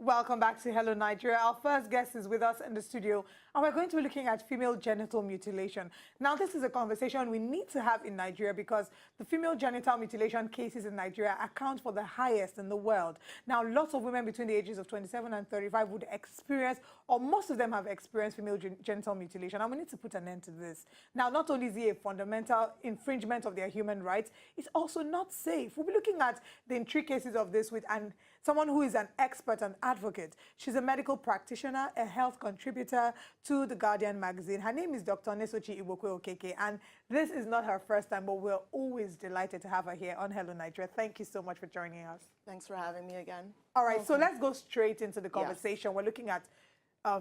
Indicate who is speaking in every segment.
Speaker 1: Welcome back to Hello Nigeria. Our first guest is with us in the studio, and we're going to be looking at female genital mutilation. Now, this is a conversation we need to have in Nigeria because the female genital mutilation cases in Nigeria account for the highest in the world. Now, lots of women between the ages of 27 and 35 would experience, or most of them have experienced female genital mutilation, and we need to put an end to this. Now, not only is it a fundamental infringement of their human rights, it's also not safe. We'll be looking at the intricacies of this with someone who is an expert and advocate. She's a medical practitioner, a health contributor to The Guardian magazine. Her name is Dr. Nesochi Okeke-Igbokwe, and this is not her first time, but we're always delighted to have her here on Hello Nigeria. Thank you so much for joining us.
Speaker 2: Thanks for having me again.
Speaker 1: All right, so let's go straight into the conversation. Yes. We're looking at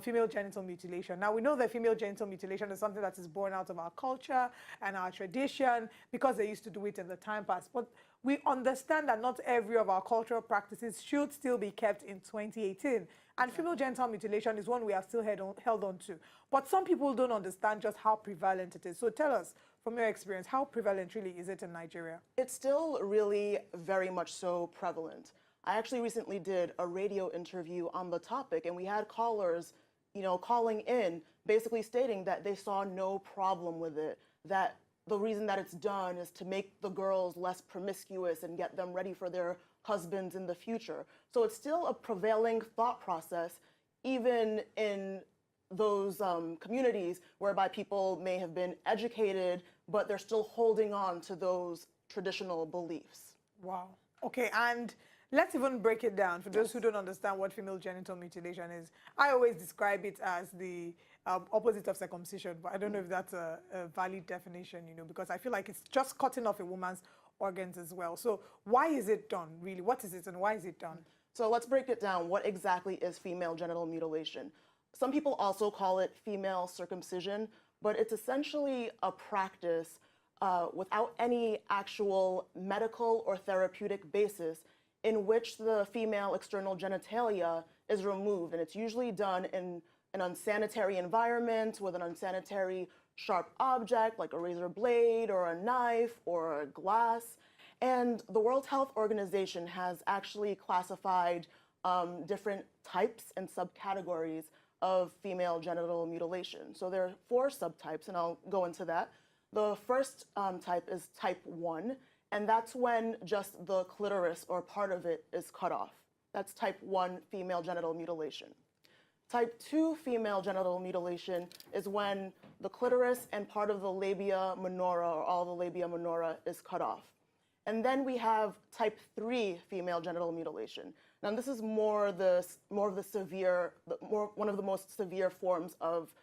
Speaker 1: female genital mutilation. Now, we know that female genital mutilation is something that is born out of our culture and our tradition because they used to do it in the time past. But we understand that not every of our cultural practices should still be kept in 2018. And female genital mutilation is one we are still held on to. But some people don't understand just how prevalent it is. So tell us, from your experience, how prevalent really is it in Nigeria?
Speaker 2: It's still really very much so prevalent. I actually recently did a radio interview on the topic, and we had callers, calling in, basically stating that they saw no problem with it, that the reason that it's done is to make the girls less promiscuous and get them ready for their husbands in the future. So it's still a prevailing thought process, even in those communities whereby people may have been educated, but they're still holding on to those traditional beliefs.
Speaker 1: Wow. Okay, and let's even break it down for those who don't understand what female genital mutilation is. I always describe it as the opposite of circumcision, but I don't know if that's a valid definition, because I feel like it's just cutting off a woman's organs as well. So why is it done, really? What is it and why is it done?
Speaker 2: So let's break it down. What exactly is female genital mutilation? Some people also call it female circumcision, but it's essentially a practice without any actual medical or therapeutic basis in which the female external genitalia is removed. And it's usually done in an unsanitary environment with an unsanitary sharp object like a razor blade or a knife or a glass. And the World Health Organization has actually classified different types and subcategories of female genital mutilation. So there are 4 subtypes, and I'll go into that. The first type is type 1, and that's when just the clitoris or part of it is cut off. That's type 1 female genital mutilation. Type 2 female genital mutilation is when the clitoris and part of the labia minora, or all the labia minora, is cut off. And then we have type 3 female genital mutilation. Now, this is one of the most severe forms of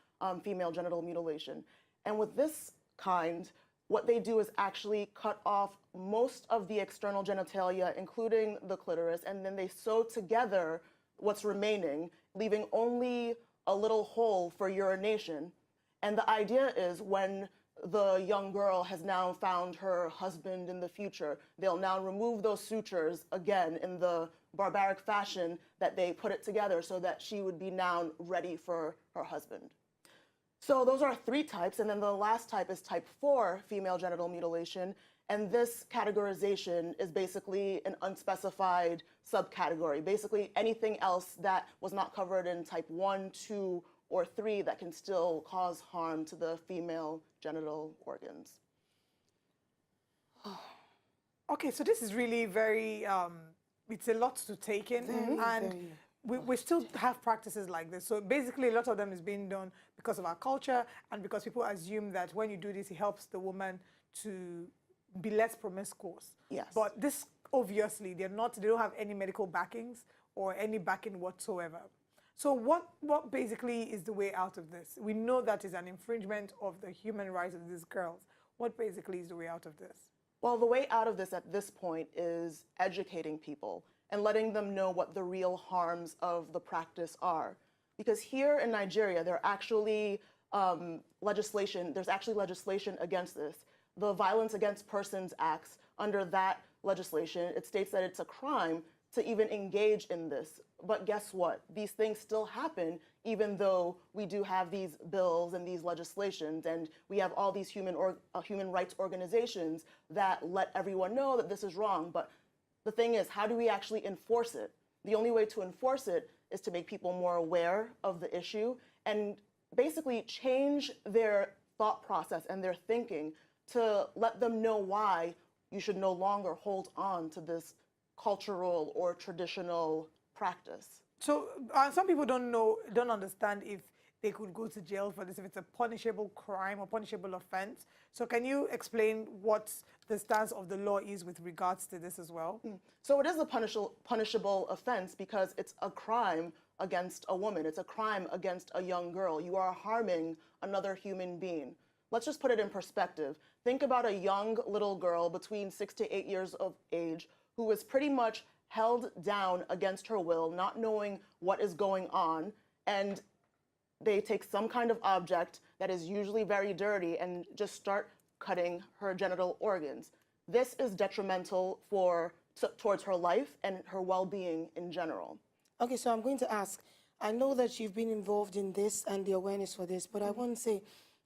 Speaker 2: female genital mutilation. And with this kind, what they do is actually cut off most of the external genitalia, including the clitoris, and then they sew together what's remaining, leaving only a little hole for urination. And the idea is when the young girl has now found her husband in the future, they'll now remove those sutures again in the barbaric fashion that they put it together so that she would be now ready for her husband. So those are 3 types, and then the last type is type 4 female genital mutilation, and this categorization is basically an unspecified subcategory, basically anything else that was not covered in type 1, 2, or 3 that can still cause harm to the female genital organs.
Speaker 1: Okay, so this is really very, it's a lot to take in, and we still have practices like this. So basically, a lot of them is being done because of our culture and because people assume that when you do this, it helps the woman to be less promiscuous.
Speaker 2: Yes.
Speaker 1: But this, obviously, they don't have any medical backings or any backing whatsoever. So what basically is the way out of this? We know that is an infringement of the human rights of these girls. What basically is the way out of this?
Speaker 2: Well, the way out of this at this point is educating people and letting them know what the real harms of the practice are. Because here in Nigeria, there's actually legislation against this. The Violence Against Persons Acts, under that legislation, it states that it's a crime to even engage in this. But guess what? These things still happen, even though we do have these bills and these legislations, and we have all these human rights organizations that let everyone know that this is wrong. But the thing is, how do we actually enforce it? The only way to enforce it is to make people more aware of the issue and basically change their thought process and their thinking to let them know why you should no longer hold on to this cultural or traditional practice.
Speaker 1: So some people don't understand if they could go to jail for this, if it's a punishable crime or punishable offense. So can you explain what the stance of the law is with regards to this as well?
Speaker 2: So it is a punishable offense because it's a crime against a woman. It's a crime against a young girl. You are harming another human being. Let's just put it in perspective. Think about a young little girl between 6 to 8 years of age who is pretty much held down against her will, not knowing what is going on, and they take some kind of object that is usually very dirty and just start cutting her genital organs. This is detrimental towards her life and her well-being in general.
Speaker 3: Okay, so I'm going to ask, I know that you've been involved in this and the awareness for this, but I want to say,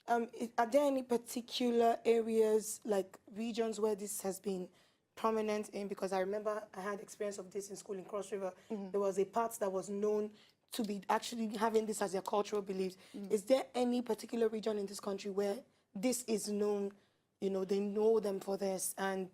Speaker 3: are there any particular areas, like regions where this has been prominent in? Because I remember I had experience of this in school in Cross River. There was a part that was known to be actually having this as their cultural beliefs. Is there any particular region in this country where this is known, you know, they know them for this, and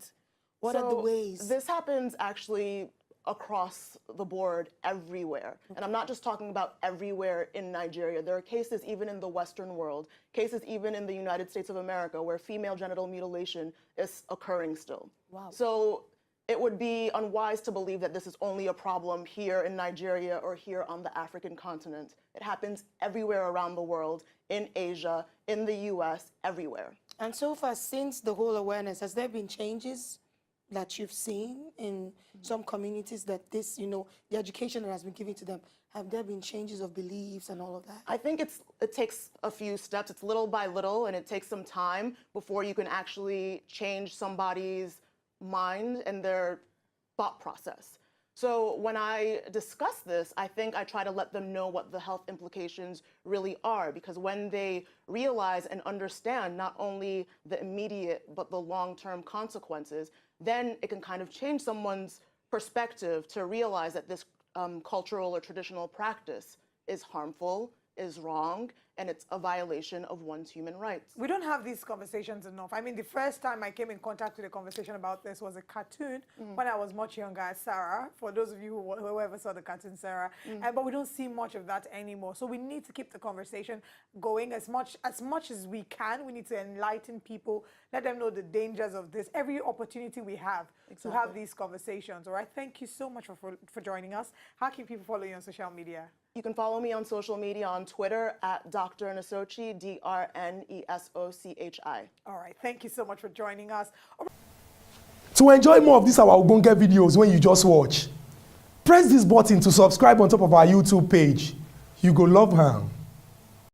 Speaker 3: what are the ways?
Speaker 2: This happens actually across the board everywhere. And I'm not just talking about everywhere in Nigeria. There are cases even in the Western world, cases even in the United States of America where female genital mutilation is occurring still.
Speaker 3: Wow.
Speaker 2: So it would be unwise to believe that this is only a problem here in Nigeria or here on the African continent. It happens everywhere around the world, in Asia, in the US, everywhere.
Speaker 3: And so far, since the whole awareness, has there been changes that you've seen in some communities that this, you know, the education that has been given to them, have there been changes of beliefs and all of that?
Speaker 2: I think it takes a few steps. It's little by little, and it takes some time before you can actually change somebody's mind and their thought process. So when I discuss this, I think I try to let them know what the health implications really are, because when they realize and understand not only the immediate but the long-term consequences, then it can kind of change someone's perspective to realize that this cultural or traditional practice is harmful, is wrong, and it's a violation of one's human rights.
Speaker 1: We don't have these conversations enough. I mean, the first time I came in contact with a conversation about this was a cartoon when I was much younger as Sarah, for those of you who ever saw the cartoon Sarah. But we don't see much of that anymore. So we need to keep the conversation going as much as we can. We need to enlighten people, let them know the dangers of this. Every opportunity we have to have these conversations. All right. Thank you so much for joining us. How can people follow you on social media?
Speaker 2: You can follow me on social media on Twitter at Dr. Nesochi, DrNesochi.
Speaker 1: All right. Thank you so much for joining us.
Speaker 4: To enjoy more of these our Ogbonge videos when you just watch, press this button to subscribe on top of our YouTube page. You go love her.